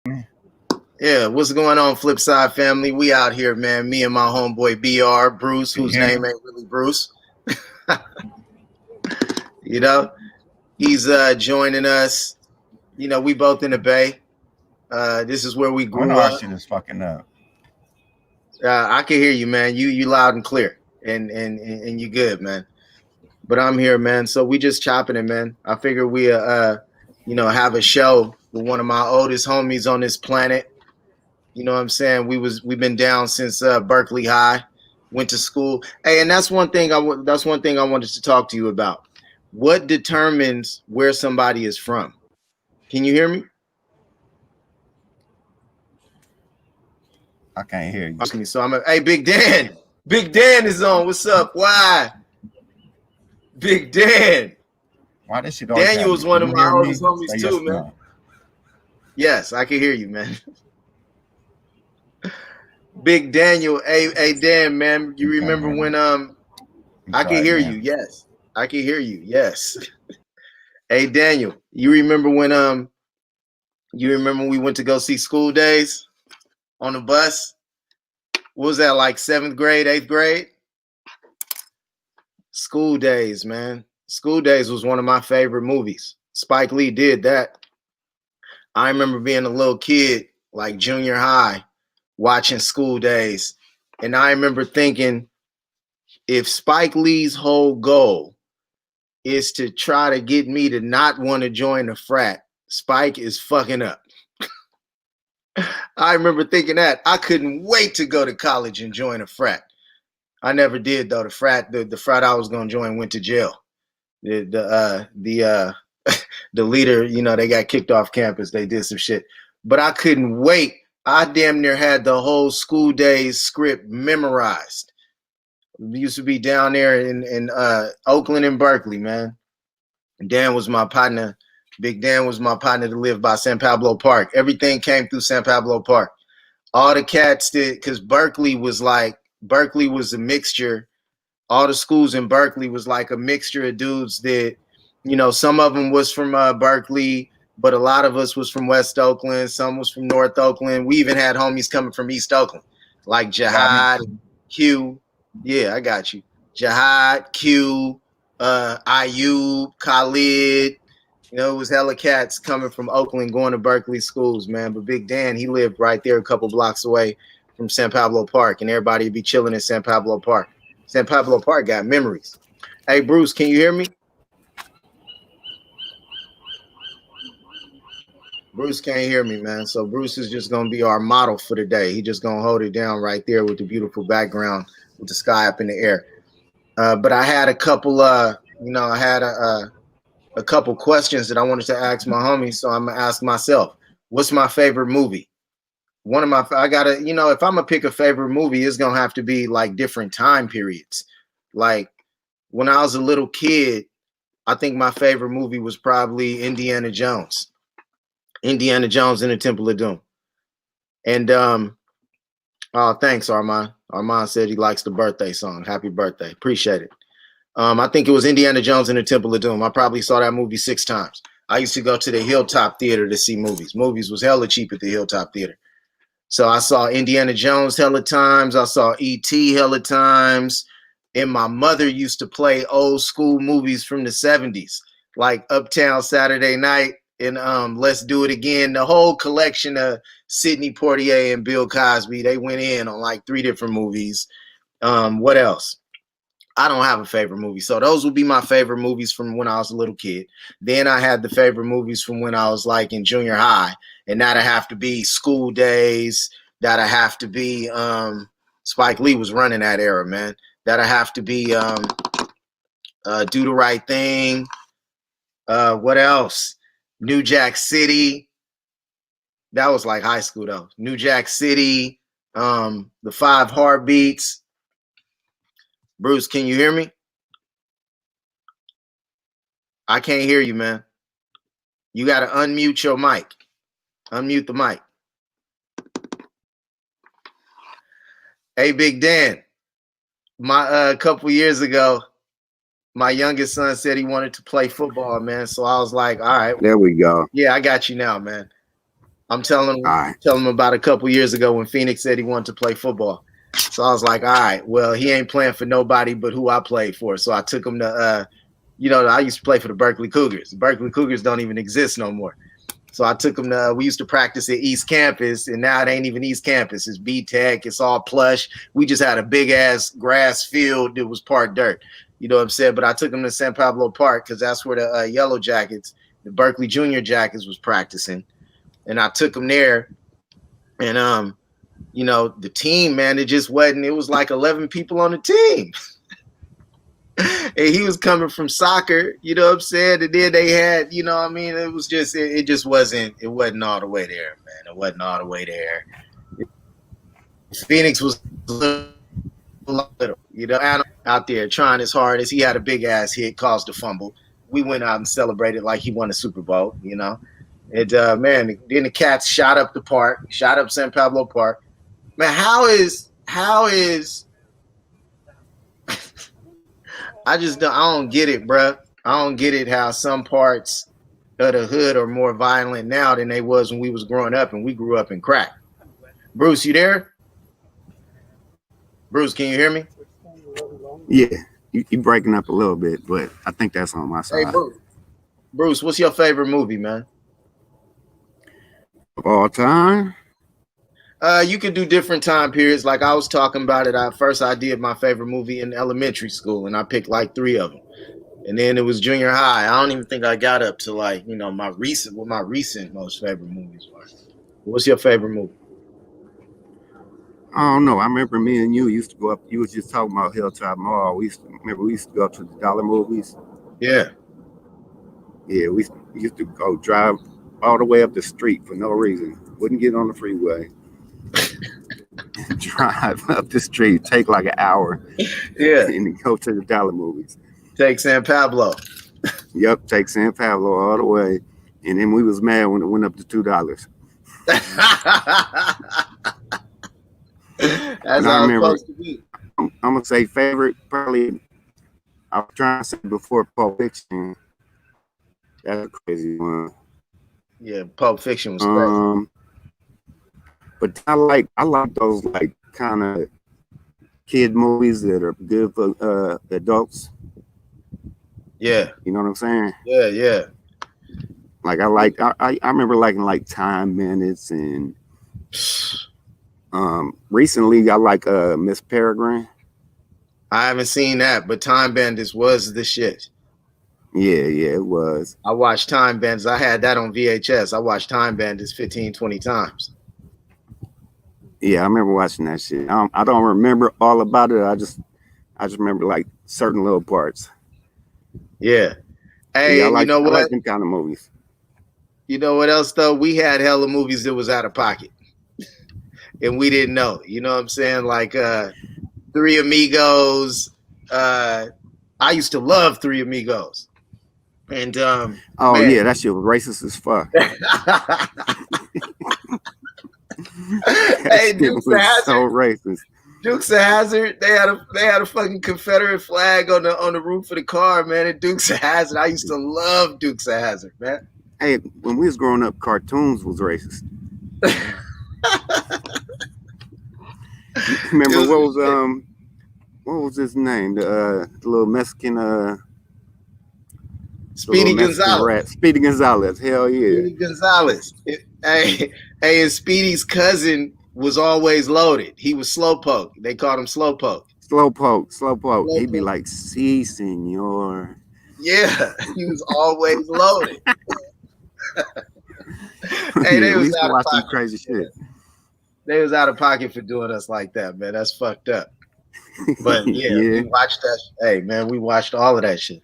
Yeah, what's going on, Flipside family? We out here, man. Me and my homeboy BR, Bruce, whose name ain't really Bruce. You know, he's joining us. You know, we both in the Bay. This is where we I know grew our up. shit is fucking up. I can hear you, man. You loud and clear, and you good, man. But I'm here, man. So we just chopping it, man. I figure we have a show with one of my oldest homies on this planet. You know what I'm saying? We've been down since Berkeley High, went to school. Hey, and that's one thing I wanted to talk to you about. What determines where somebody is from? Can you hear me? I can't hear you. So hey, Big Dan. Big Dan is on. What's up? Why? Big Dan. Why this shit always Daniel is happen? one Can of you my hear me? oldest homies Say too, yes or man. no. Yes, I can hear you, man. Big Daniel, hey Dan, man. You remember when I can hear you, yes. I can hear you, yes. Hey Daniel, you remember when we went to go see School Days on the bus? What was that, like 7th grade, 8th grade? School Days, man. School Days was one of my favorite movies. Spike Lee did that. I remember being a little kid, like junior high, watching School Days. And I remember thinking, if Spike Lee's whole goal is to try to get me to not want to join the frat, Spike is fucking up. I remember thinking that. I couldn't wait to go to college and join a frat. I never did though. The frat I was gonna join went to jail. The leader, they got kicked off campus. They did some shit, but I couldn't wait. I damn near had the whole School Days script memorized. We used to be down there in Oakland and Berkeley, man. Dan was my partner. Big Dan was my partner to live by San Pablo Park. Everything came through San Pablo Park. All the cats did, because Berkeley was a mixture. All the schools in Berkeley was like a mixture of dudes that, some of them was from Berkeley, but a lot of us was from West Oakland. Some was from North Oakland. We even had homies coming from East Oakland, like Jihad, Q. Yeah, I got you. Jihad, Q, Ayub, Khalid. It was hella cats coming from Oakland going to Berkeley schools, man. But Big Dan, he lived right there a couple blocks away from San Pablo Park, and everybody would be chilling in San Pablo Park. San Pablo Park got memories. Hey, Bruce, can you hear me? Bruce can't hear me, man. So Bruce is just going to be our model for the day. He just going to hold it down right there with the beautiful background with the sky up in the air. But I had a couple, a couple questions that I wanted to ask my homies. So I'm going to ask myself, what's my favorite movie? If I'm going to pick a favorite movie, it's going to have to be like different time periods. Like when I was a little kid, I think my favorite movie was probably Indiana Jones and the Temple of Doom. And thanks, Armand. Armand said he likes the birthday song. Happy birthday. Appreciate it. I think it was Indiana Jones and the Temple of Doom. I probably saw that movie 6 times. I used to go to the Hilltop Theater to see movies. Movies was hella cheap at the Hilltop Theater. So I saw Indiana Jones hella times. I saw E.T. hella times. And my mother used to play old school movies from the 70s, like Uptown Saturday Night and Let's Do It Again. The whole collection of Sidney Poitier and Bill Cosby. They went in on like 3 different movies. What else? I don't have a favorite movie. So those would be my favorite movies from when I was a little kid. Then I had the favorite movies from when I was like in junior high. And that'd have to be School Days. That'd have to be Spike Lee was running that era, man. That'd have to be Do the Right Thing. What else? New Jack City. That was like high school though. New Jack City. The 5 Heartbeats. Bruce, can you hear me? I can't hear you, man. You got to unmute your mic. Unmute the mic. Hey, Big Dan. A couple years ago, my youngest son said he wanted to play football, man. So I was like, all right. There we go. Yeah, I got you now, man. I'm telling All right. him about a couple years ago when Phoenix said he wanted to play football. So I was like, all right, well, he ain't playing for nobody but who I played for. So I took him to, I used to play for the Berkeley Cougars. The Berkeley Cougars don't even exist no more. So I took him to, we used to practice at East Campus, and now it ain't even East Campus. It's B-Tech. It's all plush. We just had a big-ass grass field that was part dirt. You know what I'm saying? But I took him to San Pablo Park because that's where the Yellow Jackets, the Berkeley Junior Jackets was practicing. And I took him there. And, the team, man, it was like 11 people on the team. And he was coming from soccer, you know what I'm saying? And then they had, it was just, it wasn't all the way there, man. It wasn't all the way there. Phoenix was little, out there trying as hard as he had a big ass hit, caused a fumble. We went out and celebrated like he won a Super Bowl, And, man, then the Cats shot up San Pablo Park. Man, how is I don't get it, bro. I don't get it how some parts of the hood are more violent now than they was when we was growing up, and we grew up in crack. Bruce, you there? Bruce, can you hear me? Yeah, you breaking up a little bit, but I think that's on my side. Hey, Bruce, what's your favorite movie, man? Of all time? You could do different time periods. Like I was talking about it. I did my favorite movie in elementary school, and I picked like 3 of them. And then it was junior high. I don't even think I got up to like, my recent most favorite movies were. What's your favorite movie? I don't know. I remember me and you used to go up. You was just talking about Hilltop Mall. We used to go to the dollar movies. Yeah. Yeah, we used to go drive all the way up the street for no reason. Wouldn't get on the freeway. Drive up the street, take like an hour. Yeah. And then go to the dollar movies. Take San Pablo. Yep, take San Pablo all the way. And then we was mad when it went up to $2. That's how it's supposed to be. I'm gonna say favorite, probably. I was trying to say before Pulp Fiction. That's a crazy one. Yeah, Pulp Fiction was crazy. But I like those like kind of kid movies that are good for adults. Yeah. You know what I'm saying? Yeah, yeah. Like I remember liking like Time Bandits and recently I like Miss Peregrine. I haven't seen that, but Time Bandits was the shit. Yeah, it was. I watched Time Bandits. I had that on VHS. I watched Time Bandits 15, 20 times. Yeah, I remember watching that shit. I don't remember all about it. I just remember like certain little parts. Yeah. Hey, yeah, I you know what? I like them kind of movies. You know what else though? We had hella movies that was out of pocket, and we didn't know. You know what I'm saying? Like Three Amigos. I used to love Three Amigos. And man. Yeah, that shit was racist as fuck. Hey, Dukes of Hazzard, so racist. Dukes of Hazzard, they had a fucking Confederate flag on the roof of the car, man. At Dukes of Hazzard, I used to love Dukes of Hazzard, man. Hey, when we was growing up, cartoons was racist. Remember what was his name? The little Mexican Speedy Gonzalez. Speedy Gonzalez. Hell yeah. Speedy Gonzalez. And Speedy's cousin was always loaded. He was Slowpoke. They called him Slowpoke. Slowpoke. He'd be like, "Si, senor." Yeah, he was always loaded. Hey, they was out of pocket. Crazy shit. They was out of pocket for doing us like that, man. That's fucked up. But yeah. We watched that. Hey, man, we watched all of that shit.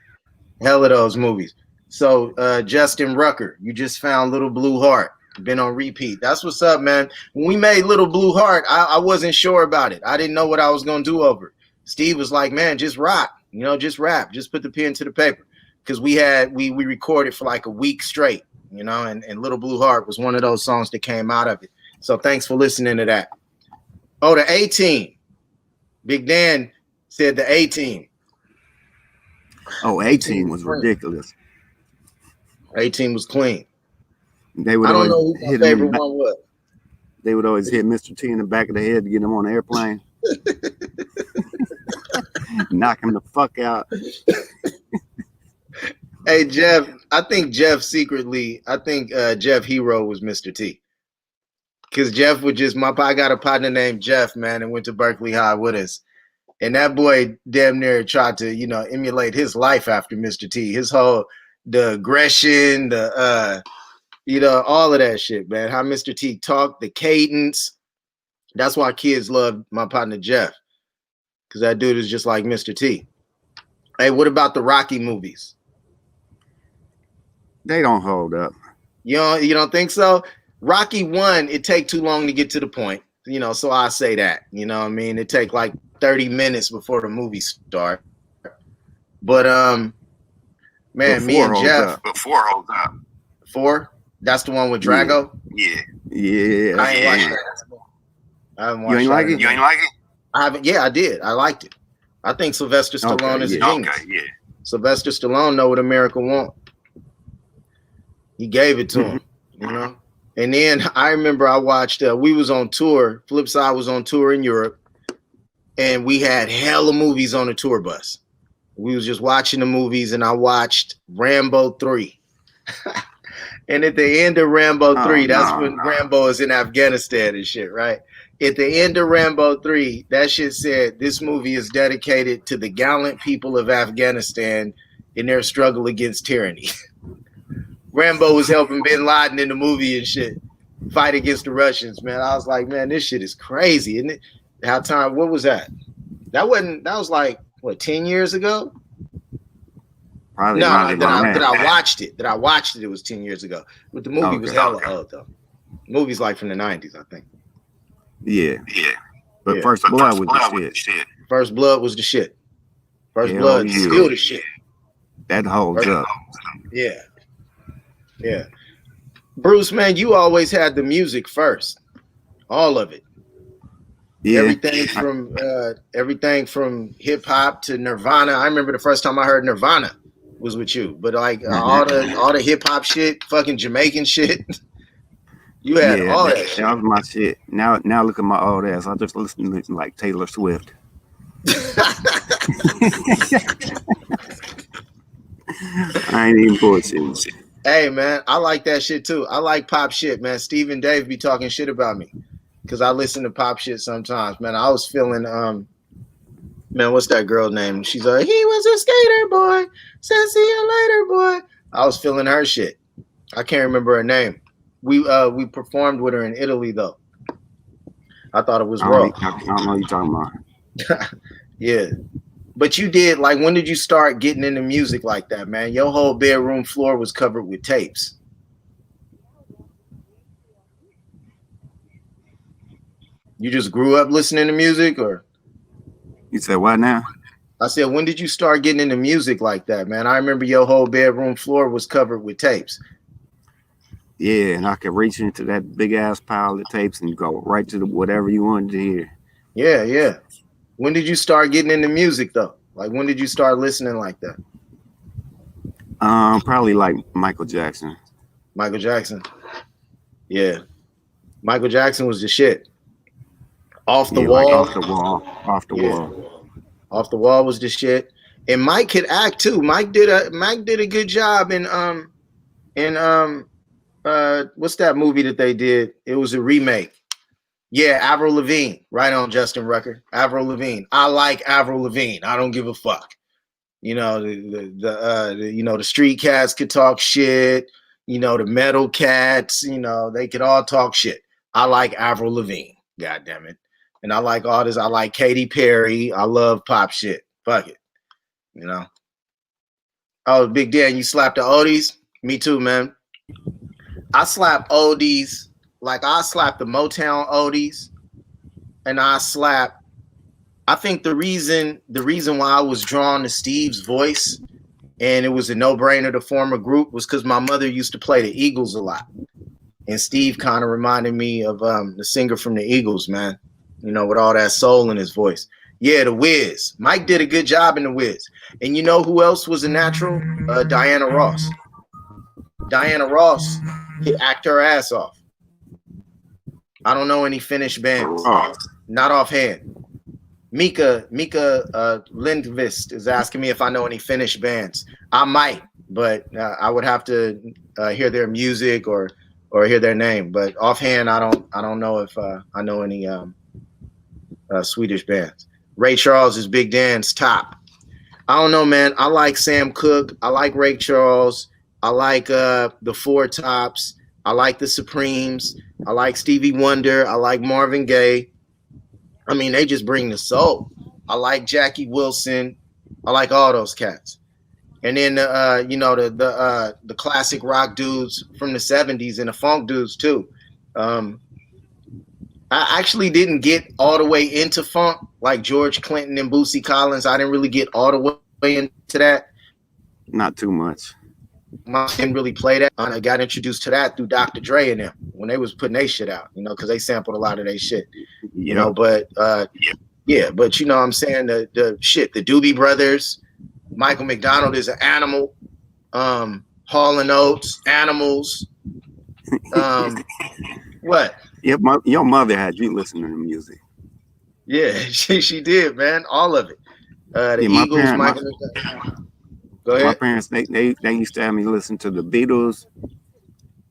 Hell of those movies. So Justin Rucker, you just found Little Blue Heart. Been on repeat. That's what's up, man. When we made Little Blue Heart, I wasn't sure about it. I didn't know what I was gonna do over it. Steve was like, man, just rock, just rap, just put the pen to the paper. Because we recorded for like a week straight, and Little Blue Heart was one of those songs that came out of it. So thanks for listening to that. Oh, the A-Team. Big Dan said the A-Team. Oh, A-Team was ridiculous. A-Team was clean. They would I don't always know who my hit him in favorite the back. one was. They would always hit Mr. T in the back of the head to get him on the airplane. Knock him the fuck out. Hey Jeff, I think Jeff Hero was Mr. T. Because Jeff would just I got a partner named Jeff, man, and went to Berkeley High with us. And that boy damn near tried to, emulate his life after Mr. T. The aggression, all of that shit, man. How Mr. T talked, the cadence. That's why kids love my partner Jeff. Because that dude is just like Mr. T. Hey, what about the Rocky movies? They don't hold up. You don't think so? Rocky 1, it take too long to get to the point. So I say that. You know what I mean? It take like 30 minutes before the movie start. But man, me and Jeff. Before holds up. 4? That's the one with Drago? Yeah. I ain't watched that. I haven't watched You ain't like it? You ain't like it? I haven't. Yeah, I did. I liked it. I think Sylvester Stallone is a genius. Okay, yeah. Sylvester Stallone know what America want. He gave it to him, And then I remember I watched, we was on tour, Flipside was on tour in Europe, and we had hella movies on the tour bus. We was just watching the movies, and I watched Rambo 3. And at the end of Rambo 3, when Rambo is in Afghanistan and shit, right? At the end of Rambo 3, that shit said, this movie is dedicated to the gallant people of Afghanistan in their struggle against tyranny. Rambo was helping Bin Laden in the movie and shit, fight against the Russians, man. I was like, man, this shit is crazy. And what was that? That was like, what, 10 years ago? Probably no, that I watched it. That I watched it, it was 10 years ago. But the movie was hella old, though. The movie's like from the 90s, I think. Yeah. But First Blood was the shit. First Blood was the shit. First Blood is still the shit. That holds up. Yeah. Bruce, man, you always had the music first. All of it. Yeah. Everything from hip hop to Nirvana. I remember the first time I heard Nirvana was with you. But like all the hip hop shit, fucking Jamaican shit. You had all that shit. That was my shit. Now look at my old ass. I just listen to like Taylor Swift. I ain't even bullshitting. Hey man, I like that shit too. I like pop shit, man. Steve and Dave be talking shit about me because I listen to pop shit sometimes, man. I was feeling, man, what's that girl's name? She's like, he was a skater boy. Said see you later, boy. I was feeling her shit. I can't remember her name. We performed with her in Italy though. I thought it was raw. I don't know what you're talking about. Yeah. But you did, like, when did you start getting into music like that, man? Your whole bedroom floor was covered with tapes. You just grew up listening to music, or? You said what now? I said, when did you start getting into music like that, man? I remember your whole bedroom floor was covered with tapes. Yeah, and I could reach into that big-ass pile of tapes and go right to whatever you wanted to hear. Yeah. When did you start getting into music though? Like when did you start listening like that? Probably like Michael Jackson. Michael Jackson. Yeah. Michael Jackson was the shit. Off the wall. Like off the wall. Off the wall was the shit. And Mike could act too. Mike did a good job in what's that movie that they did? It was a remake. Yeah, Avril Lavigne, right on, Justin Rucker. Avril Lavigne. I like Avril Lavigne. I don't give a fuck. The street cats could talk shit. The metal cats. They could all talk shit. I like Avril Lavigne. God damn it. And I like all this. I like Katy Perry. I love pop shit. Fuck it. Oh, Big Dan, you slapped the oldies? Me too, man. I slap oldies. Like I slap the Motown oldies, and I think the reason why I was drawn to Steve's voice, and it was a no-brainer to form a group, was because my mother used to play the Eagles a lot, and Steve kind of reminded me of the singer from the Eagles, man. With all that soul in his voice. Yeah, the Wiz. Mike did a good job in the Wiz, and you know who else was a natural? Diana Ross. Diana Ross Act her ass off. I don't know any Finnish bands. Oh, Not offhand. Mika Lindqvist is asking me if I know any Finnish bands. I might, but I would have to hear their music or hear their name. But offhand, I don't know if I know any Swedish bands. Ray Charles is Big Dan's top. I don't know, man. I like Sam Cooke. I like Ray Charles. I like the Four Tops. I like the Supremes. I like Stevie Wonder. I like Marvin Gaye. I mean, they just bring the soul. I like Jackie Wilson. I like all those cats. And then the classic rock dudes from the 70s and the funk dudes too. I actually didn't get all the way into funk like George Clinton and Bootsy Collins. I didn't really get all the way into that. not too much. I didn't really play that. I got introduced to that through Dr. Dre and them when they was putting their shit out, because they sampled a lot of their shit, but yeah, but you know what I'm saying, the Doobie Brothers, Michael McDonald is an animal, Hall and Oates, Animals, what? Yeah, your mother had you listening to music. Yeah, she did, man, all of it. The Eagles, Michael McDonald. Go ahead. My parents, they used to have me listen to the Beatles,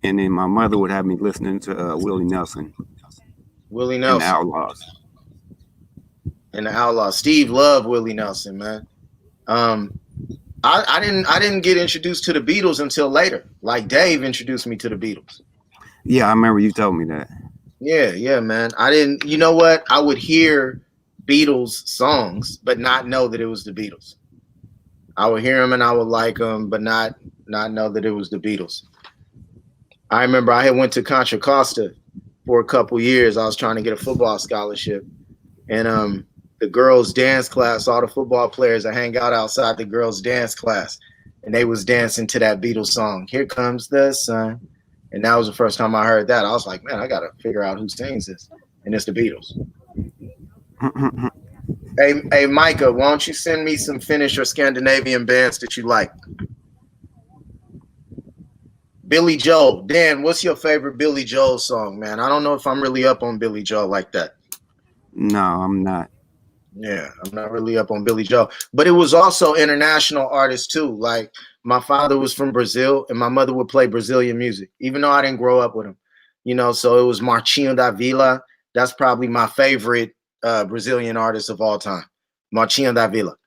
and then my mother would have me listening to Willie Nelson. Willie Nelson. And the Outlaws. Steve loved Willie Nelson, man. I didn't get introduced to the Beatles until later. Like Dave introduced me to the Beatles. Yeah, I remember you told me that. Yeah, man. I didn't. You know what? I would hear Beatles songs, but not know that it was the Beatles. I would hear them and I would like them, but not know that it was the Beatles. I remember I had went to Contra Costa for a couple years. I was trying to get a football scholarship, and the girls' dance class, all the football players, I hang out outside the girls' dance class, and they was dancing to that Beatles song, "Here Comes the Sun," and that was the first time I heard that. I was like, man, I gotta figure out who sings this, and it's the Beatles. Hey, Micah, why don't you send me some Finnish or Scandinavian bands that you like? Billy Joel. Dan, what's your favorite Billy Joel song, man? I don't know if I'm really up on Billy Joel like that. No, I'm not. Yeah, I'm not really up on Billy Joel. But it was also international artists too. Like my father was from Brazil and my mother would play Brazilian music, even though I didn't grow up with him. So it was Martinho da Vila. That's probably my favorite Brazilian artist of all time. Martinho da Vila.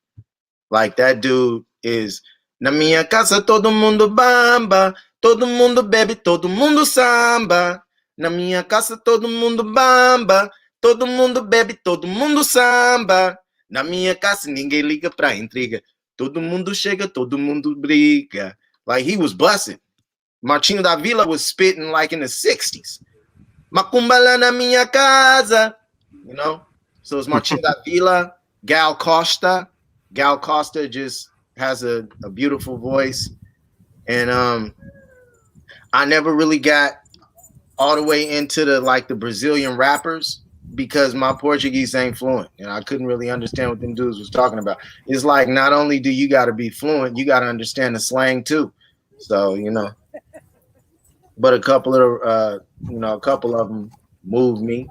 Like that dude is na minha casa todo mundo bamba, todo mundo bebe, todo mundo samba. Na minha casa todo mundo bamba, todo mundo bebe, todo mundo samba. Na minha casa ninguém liga pra intriga. Todo mundo chega, todo mundo briga. Like he was busting. Martinho da Vila was spitting like in the 60s. Macumba lá na minha casa. So it's Martinho da Vila, Gal Costa. Gal Costa just has a beautiful voice. And I never really got all the way into the Brazilian rappers because my Portuguese ain't fluent. And I couldn't really understand what them dudes was talking about. It's like not only do you got to be fluent, you got to understand the slang too. So, but a couple of them moved me.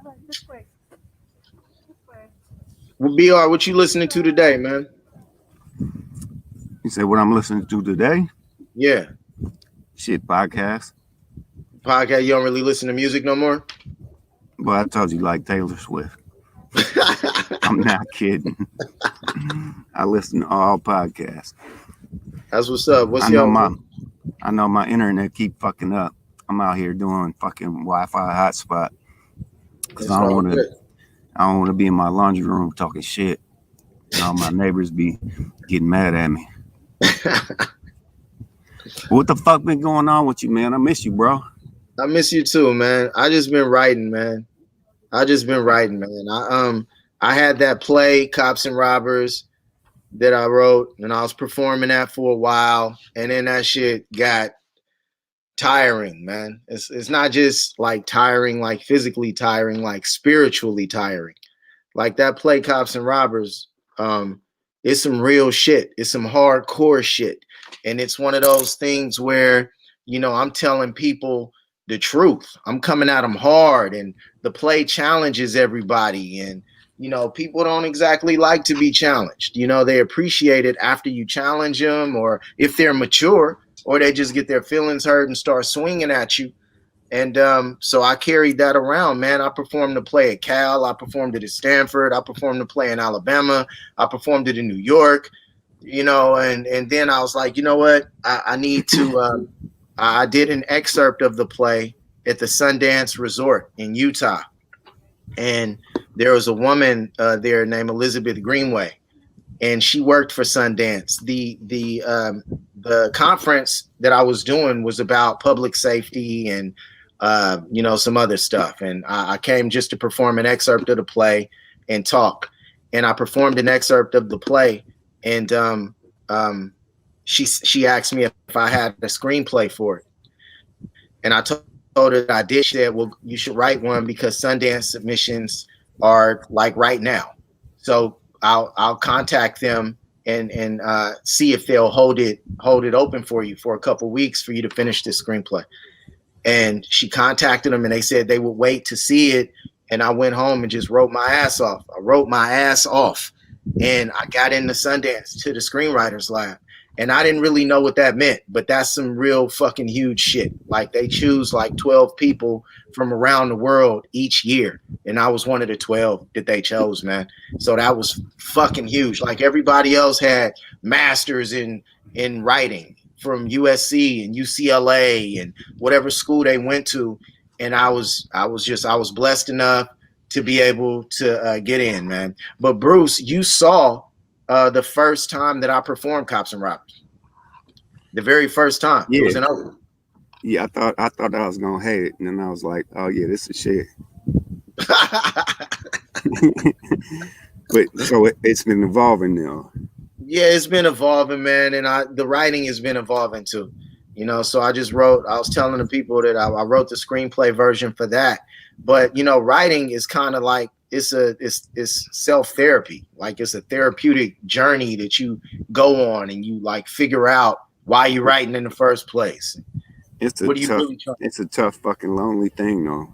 Well, BR, what you listening to today, man? You said what I'm listening to today? Yeah. Shit, podcast. Podcast, you don't really listen to music no more? But I told you like Taylor Swift. I'm not kidding. I listen to all podcasts. That's what's up. I know my internet keep fucking up. I'm out here doing fucking Wi-Fi hotspot. Because I don't want to be in my laundry room talking shit. And all my neighbors be getting mad at me. What the fuck been going on with you, man? I miss you, bro. I miss you too, man. I just been writing, man. I had that play, Cops and Robbers, that I wrote, and I was performing that for a while, and then that shit got tiring, man. It's not just like tiring, like physically tiring, like spiritually tiring. Like that play, Cops and Robbers, it's some real shit. It's some hardcore shit. And it's one of those things where, I'm telling people the truth. I'm coming at them hard, and the play challenges everybody. And you know, people don't exactly like to be challenged. You know, they appreciate it after you challenge them, or if they're mature, or they just get their feelings hurt and start swinging at you. And so I carried that around, man. I performed the play at Cal. I performed it at Stanford. I performed the play in Alabama. I performed it in New York. You know, and then I was like, you know what? I need to. I did an excerpt of the play at the Sundance Resort in Utah, and there was a woman there named Elizabeth Greenway, and she worked for Sundance. The conference that I was doing was about public safety and you know, some other stuff. And I came just to perform an excerpt of the play and talk. And I performed an excerpt of the play, and she asked me if I had a screenplay for it, and I told her that I did. She said, "Well, you should write one because Sundance submissions are like right now, so I'll contact them and see if they'll hold it open for you for a couple weeks for you to finish this screenplay." And she contacted them, and they said they would wait to see it. And I went home and just wrote my ass off. I wrote my ass off, and I got into Sundance to the screenwriters lab. And I didn't really know what that meant, but that's some real fucking huge shit. Like, they choose like 12 people from around the world each year, and I was one of the 12 that they chose, man. So that was fucking huge. Like, everybody else had masters in writing from USC and UCLA and whatever school they went to, and I was blessed enough to be able to get in, man. But Bruce, you saw the first time that I performed Cops and Robbers. The very first time. Yeah. It was in Oakland. Yeah, I thought I was gonna hate it, and then I was like, oh yeah, this is shit. But so it's been evolving now. Yeah, it's been evolving, man, and the writing has been evolving too. You know, so I was telling the people that I wrote the screenplay version for that. But you know, writing is kind of like it's self-therapy. Like, it's a therapeutic journey that you go on, and you like figure out why you're writing in the first place. It's a tough fucking lonely thing though.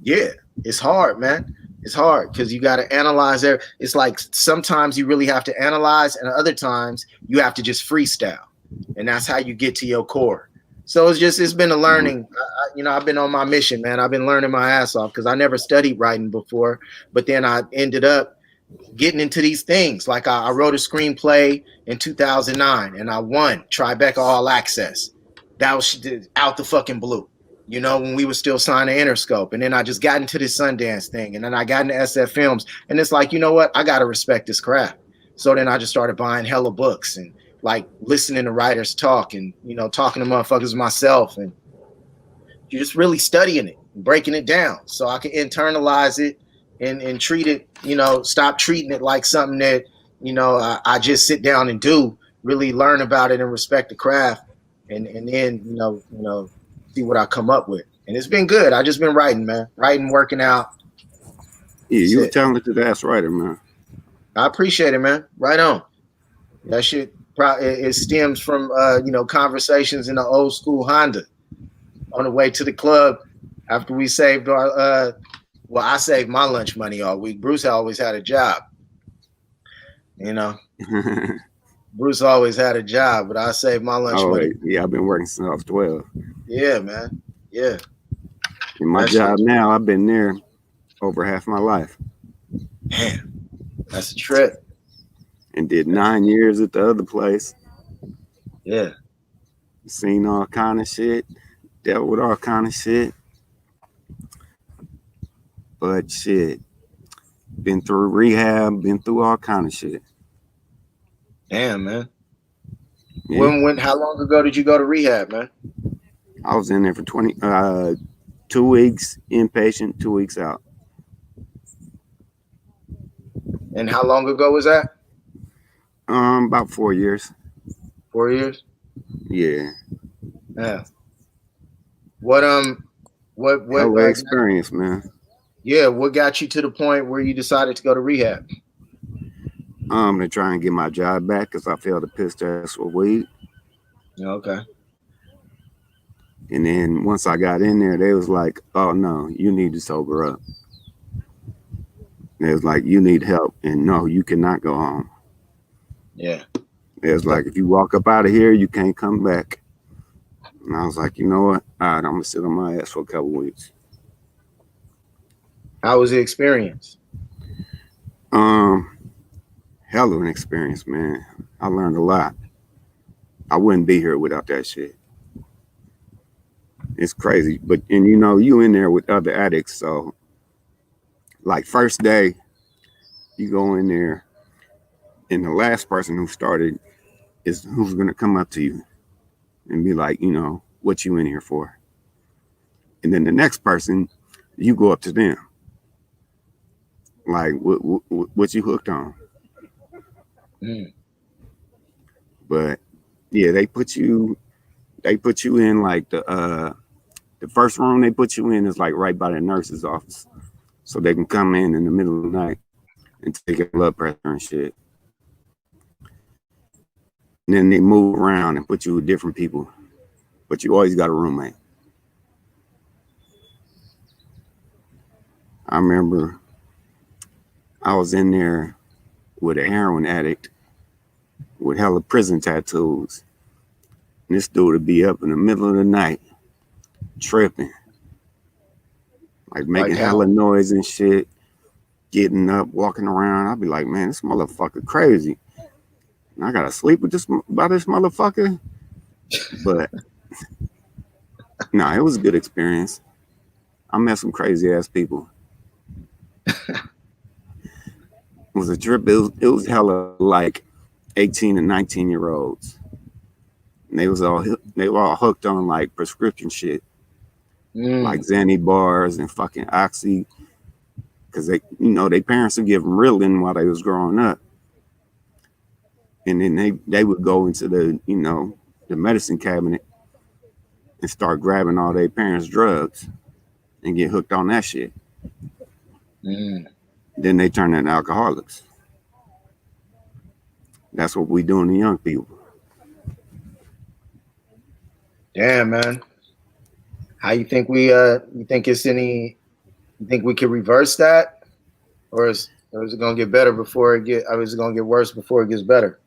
Yeah, it's hard, man. It's hard because you got to analyze there. It's like sometimes you really have to analyze, and other times you have to just freestyle, and that's how you get to your core. So it's been a learning. You know, I've been on my mission, man. I've been learning my ass off because I never studied writing before, but then I ended up getting into these things. Like, I wrote a screenplay in 2009, and I won Tribeca All Access. That was out the fucking blue. You know, when we were still signed to Interscope. And then I just got into this Sundance thing. And then I got into SF Films. And it's like, you know what? I got to respect this craft. So then I just started buying hella books and like listening to writers talk and, you know, talking to motherfuckers myself. And you're just really studying it and breaking it down so I can internalize it and treat it, you know, stop treating it like something that, you know, I just sit down and do. Really learn about it and respect the craft. And then, you know, see what I come up with. And it's been good. I just been writing, man. Writing, working out. Yeah, you're a talented ass writer, man. I appreciate it, man. Right on. That shit it stems from you know, conversations in the old school Honda on the way to the club after we saved our well, I saved my lunch money all week. Bruce always had a job. You know. Bruce always had a job, but I saved my lunch money. Yeah, I've been working since I was 12. Yeah, man. Yeah. In my job now, I've been there over half my life. Man, that's a trip. And did 9 years at the other place. Yeah. Seen all kind of shit. Dealt with all kind of shit. But shit. Been through rehab, been through all kind of shit. Damn, man. Yeah. How long ago did you go to rehab, man? I was in there for 2 weeks inpatient, 2 weeks out. And how long ago was that? About 4 years. 4 years? Yeah. Yeah. What experience, man. Yeah, what got you to the point where you decided to go to rehab? To try and get my job back because I failed to piss test with weed. Okay. And then once I got in there, they was like, "Oh no, you need to sober up." It was like, "You need help, and no, you cannot go home." Yeah. It was like, "If you walk up out of here, you can't come back." And I was like, "You know what? All right, I'm gonna sit on my ass for a couple weeks." How was the experience? Um, Hell of an experience, man. I learned a lot. I wouldn't be here without that shit. It's crazy, but and you know, you in there with other addicts, so like first day, you go in there, and the last person who started is who's gonna come up to you and be like, you know, what you in here for? And then the next person, you go up to them, like, what you hooked on? Mm. But yeah, they put you in like the first room they put you in is like right by the nurse's office, so they can come in the middle of the night and take your blood pressure and shit. And then they move around and put you with different people, but you always got a roommate. I remember I was in there with a heroin addict with hella prison tattoos. And this dude would be up in the middle of the night tripping, like Like making how? hella noise and shit, getting up, walking around. I'd be like, man, this motherfucker crazy. And I gotta sleep with this by this motherfucker. But nah, it was a good experience. I met some crazy ass people. It was a trip. It was hella like 18 and 19-year-olds. And they were all hooked on like prescription shit, like Mm. Xanny bars and fucking Oxy, because they, you know, their parents would give them Ritalin while they was growing up, and then they would go into the, you know, the medicine cabinet and start grabbing all their parents' drugs and get hooked on that shit. Mm. Then they turn into alcoholics. That's what we doing to young people. Damn, man. How you think you think it's any you think we could reverse that? Or is it gonna get better before it get or is it gonna get worse before it gets better?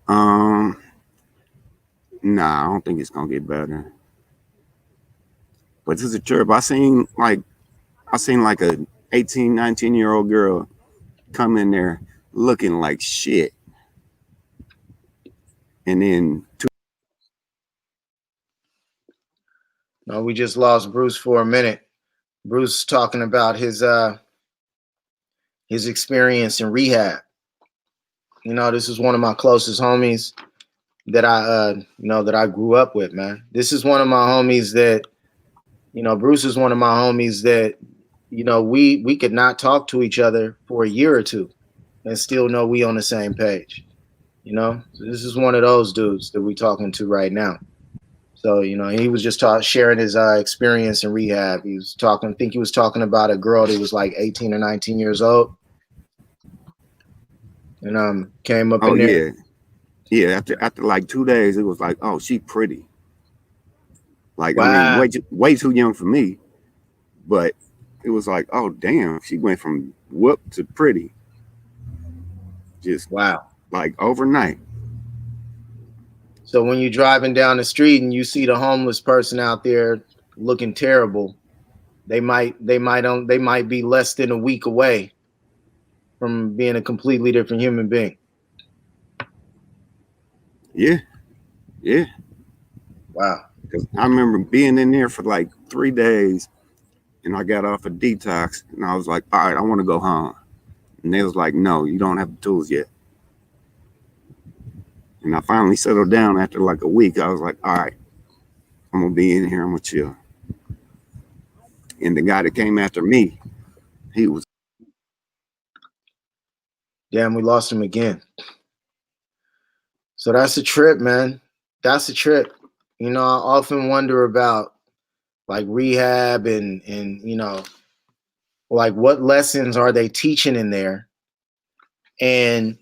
Um, nah, I don't think it's gonna get better. But this is a trip. I seen like a 18, 19-year-old girl come in there looking like shit. And then No, we just lost Bruce for a minute. Bruce talking about his experience in rehab. You know, this is one of my closest homies that I grew up with, man. This is one of my homies that, Bruce is one of my homies that, we could not talk to each other for a year or two and still know we on the same page. So this is one of those dudes that we talking to right now. So, he was just sharing his experience in rehab. He was talking, I think he was talking about a girl that was like 18 or 19 years old, and came up oh in there. yeah, yeah. After like 2 days, it was like, oh, she pretty. Like, I mean, Wow. way too young for me, but it was like, oh damn, she went from whoop to pretty, just Wow. like overnight. So when you're driving down the street and you see the homeless person out there looking terrible, they might be less than a week away from being a completely different human being. Yeah, yeah. Wow. Because I remember being in there for like 3 days, and I got off a detox, and I was like, all right, I want to go home. And they was like, no, you don't have the tools yet. And I finally settled down after like a week. I was like, all right, I'm gonna be in here. I'm gonna chill. And the guy that came after me, he was, Damn, we lost him again. So that's a trip, man. That's a trip. I often wonder about like rehab and like what lessons are they teaching in there? And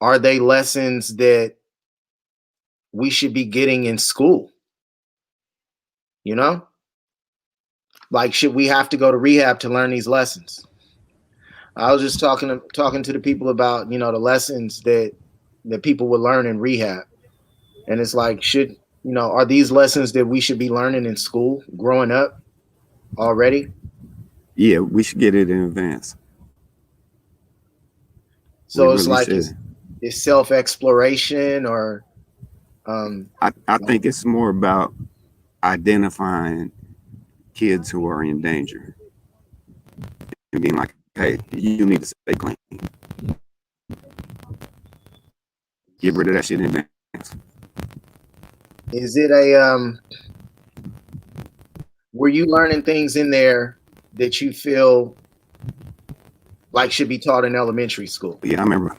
are they lessons that we should be getting in school? You know, like should we have to go to rehab to learn these lessons? I was just talking to the people about, you know, the lessons that people would learn in rehab. And it's like, should, you know, are these lessons that we should be learning in school growing up already? Yeah, we should get it in advance. We So it's really like should. it's self-exploration or um I think it's more about identifying kids who are in danger and being like, hey, you need to stay clean. Get rid of that shit in advance. is it a were you learning things in there that you feel like should be taught in elementary school? Yeah, I remember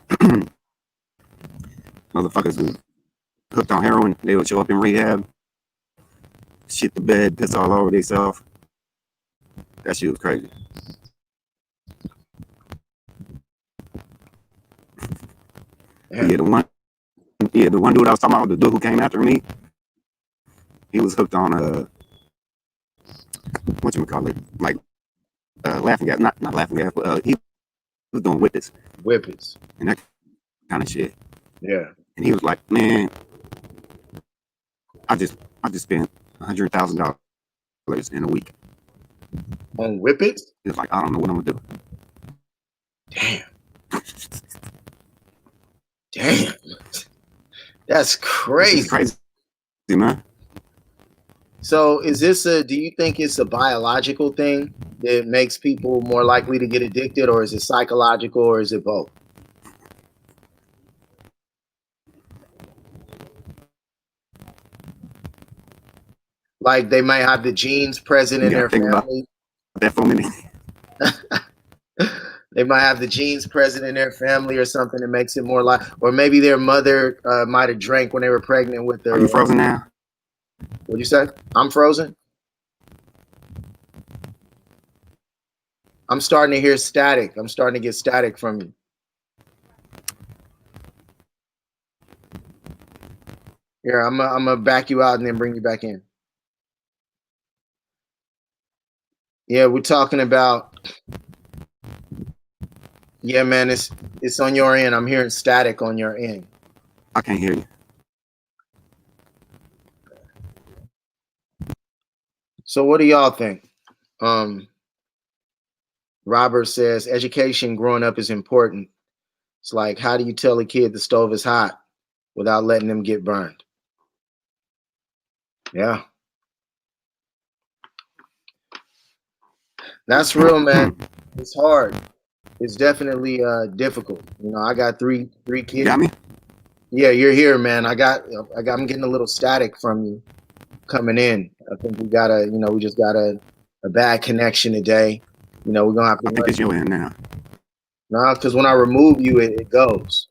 motherfuckers who hooked on heroin, they would show up in rehab, shit the bed, piss all over themselves. That shit was crazy. Yeah, the one dude I was talking about, the dude who came after me, he was hooked on what you call it, like laughing gas, not laughing gas, but he was doing Whippets. and that kind of shit. Yeah. And he was like, man, I just spent $100,000 in a week. On whippets? He was like, I don't know what I'm gonna do. Damn. Damn. That's crazy. Crazy, man. So is this do you think it's a biological thing that makes people more likely to get addicted, or is it psychological, or is it both? Like they might have the genes present in their family. That for a minute. They might have the genes present in their family or something that makes it more like, or maybe their mother might have drank when they were pregnant with their. Are you frozen now? What'd you say? I'm frozen. I'm starting to hear static. I'm starting to get static from you. Here, I'm gonna back you out and then bring you back in. Yeah, we're talking about. Yeah, man, it's on your end. I'm hearing static on your end. I can't hear you. So what do y'all think? Robert says education growing up is important. It's like, how do you tell a kid the stove is hot without letting them get burned? Yeah. That's real, man. It's hard. It's definitely difficult. You know, I got three kids. You got me? Yeah, you're here, man. I'm getting a little static from you coming in. I think we just got a bad connection today. You know, we're gonna have to. I think it's your end now. No, because when I remove you, it goes.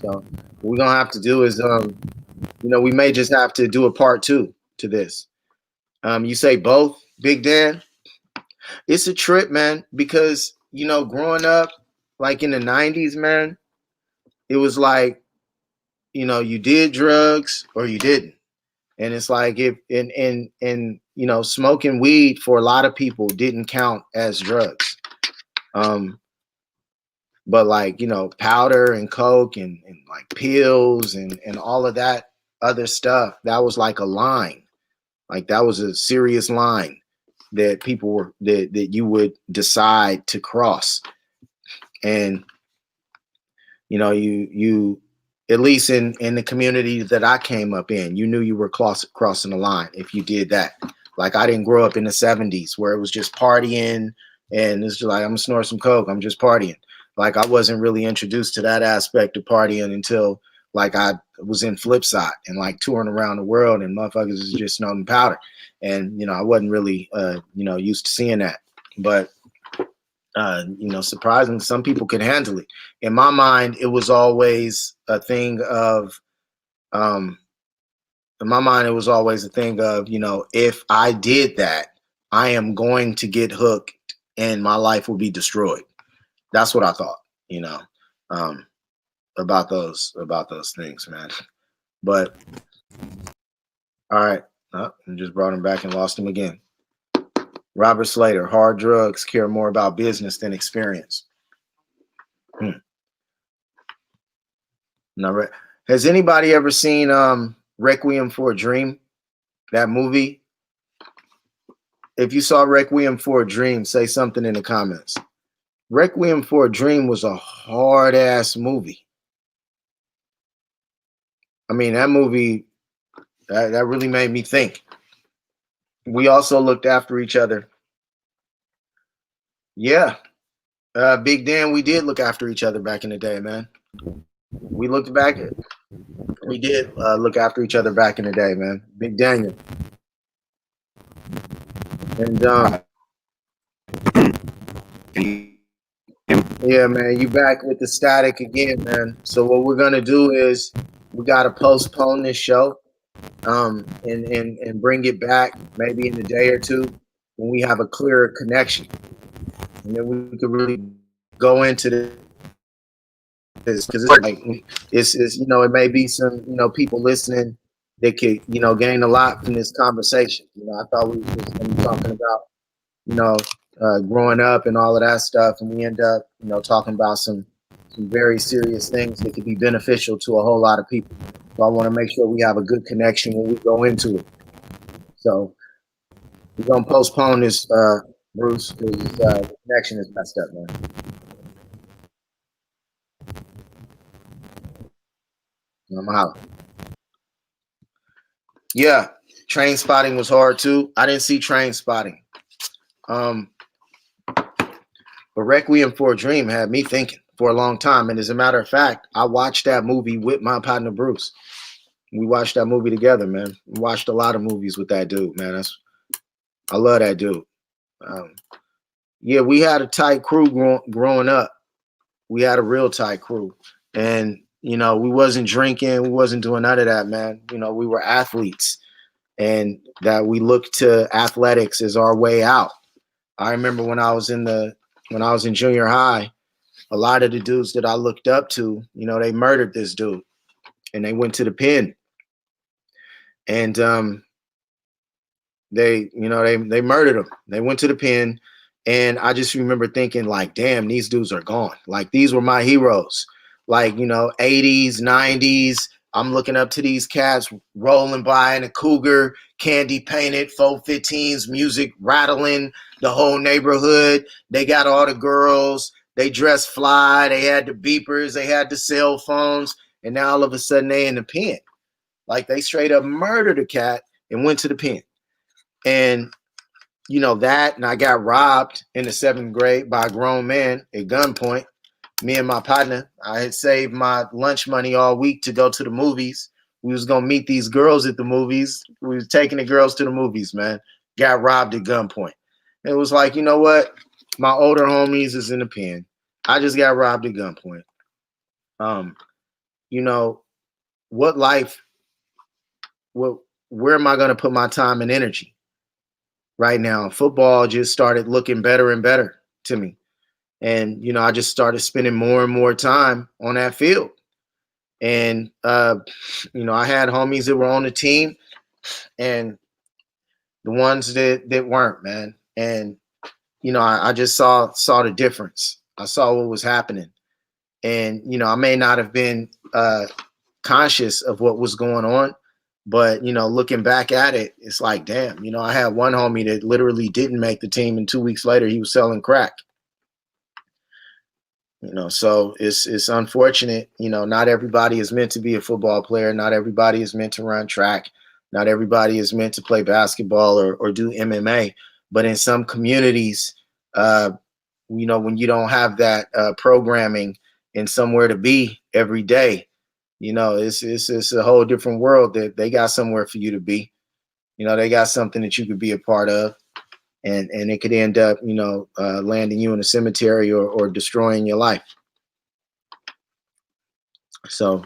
So what we're gonna have to do is, we may just have to do a part 2 to this. You say both, Big Dan? It's a trip, man, because growing up like in the 90s, man, it was like, you did drugs or you didn't. And it's like smoking weed for a lot of people didn't count as drugs. But like, powder and coke and like pills and all of that other stuff, that was like a line. Like that was a serious line that people were that you would decide to cross. And you at least in the community that I came up in, you knew you were crossing the line if you did that. Like I didn't grow up in the 70s where it was just partying and it's just like, I'm gonna snort some coke, I'm just partying. Like I wasn't really introduced to that aspect of partying until like I was in Flipside and like touring around the world and motherfuckers was just snorting powder. And I wasn't really used to seeing that. But surprising, some people could handle it. In my mind, it was always a thing of if I did that, I am going to get hooked and my life will be destroyed. That's what I thought, about those things, man. But all right. Oh, and just brought him back and lost him again. Robert Slater, hard drugs care more about business than experience. Now, has anybody ever seen Requiem for a Dream? That movie? If you saw Requiem for a Dream, say something in the comments. Requiem for a Dream was a hard-ass movie. I mean, that movie, that really made me think. We also looked after each other. Yeah. Big Dan, we did look after each other back in the day, man. We looked back at, we did look after each other back in the day, man. Big Daniel. And yeah, man, you back with the static again, man. So what we're gonna do is we gotta postpone this show, and bring it back maybe in a day or two when we have a clearer connection, and then we could really go into this because it's like it's it may be some people listening that could gain a lot from this conversation. I thought we was just gonna be talking about growing up and all of that stuff, and we end up talking about some very serious things that could be beneficial to a whole lot of people. So I want to make sure we have a good connection when we go into it. So we're gonna postpone this, Bruce, because the connection is messed up, man. I'm out. Yeah, Train Spotting was hard too. I didn't see Train Spotting. But Requiem for a Dream had me thinking for a long time. And as a matter of fact, I watched that movie with my partner Bruce. We watched that movie together, man. We watched a lot of movies with that dude, man. I love that dude. Yeah, we had a tight crew growing up. We had a real tight crew. And, we wasn't drinking. We wasn't doing none of that, man. We were athletes. And that we looked to athletics as our way out. I remember when I was in junior high, a lot of the dudes that I looked up to, they murdered this dude and they went to the pen. And they murdered him. They went to the pen. And I just remember thinking, like, damn, these dudes are gone. Like, these were my heroes. Like, 80s, 90s. I'm looking up to these cats rolling by in a Cougar, candy painted, 415s, music rattling the whole neighborhood. They got all the girls. They dressed fly. They had the beepers. They had the cell phones. And now all of a sudden they in the pen. Like, they straight up murdered a cat and went to the pen. And, that, and I got robbed in the 7th grade by a grown man at gunpoint. Me and my partner, I had saved my lunch money all week to go to the movies. We was going to meet these girls at the movies. We was taking the girls to the movies, man. Got robbed at gunpoint. It was like, you know what? My older homies is in the pen. I just got robbed at gunpoint. What life, where am I going to put my time and energy? Right now, football just started looking better and better to me. And, I just started spending more and more time on that field. And, I had homies that were on the team and the ones that weren't, man. And, I just saw the difference. I saw what was happening. And, I may not have been conscious of what was going on, but, looking back at it, it's like, damn, I had one homie that literally didn't make the team, and 2 weeks later he was selling crack. So it's unfortunate. Not everybody is meant to be a football player. Not everybody is meant to run track. Not everybody is meant to play basketball or do MMA. But in some communities, when you don't have that programming and somewhere to be every day, it's a whole different world that they got somewhere for you to be. They got something that you could be a part of. And it could end up, landing you in a cemetery or destroying your life. So,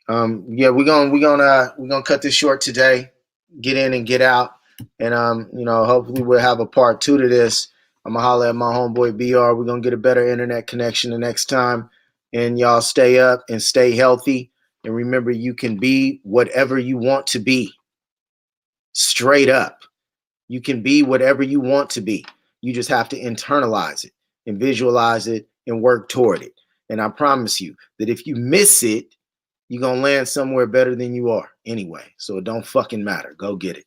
yeah, we're gonna cut this short today. Get in and get out, and hopefully we'll have a part 2 to this. I'm gonna holler at my homeboy BR. We're gonna get a better internet connection the next time, and y'all stay up and stay healthy. And remember, you can be whatever you want to be. Straight up. You can be whatever you want to be. You just have to internalize it and visualize it and work toward it. And I promise you that if you miss it, you're going to land somewhere better than you are anyway. So it don't fucking matter. Go get it.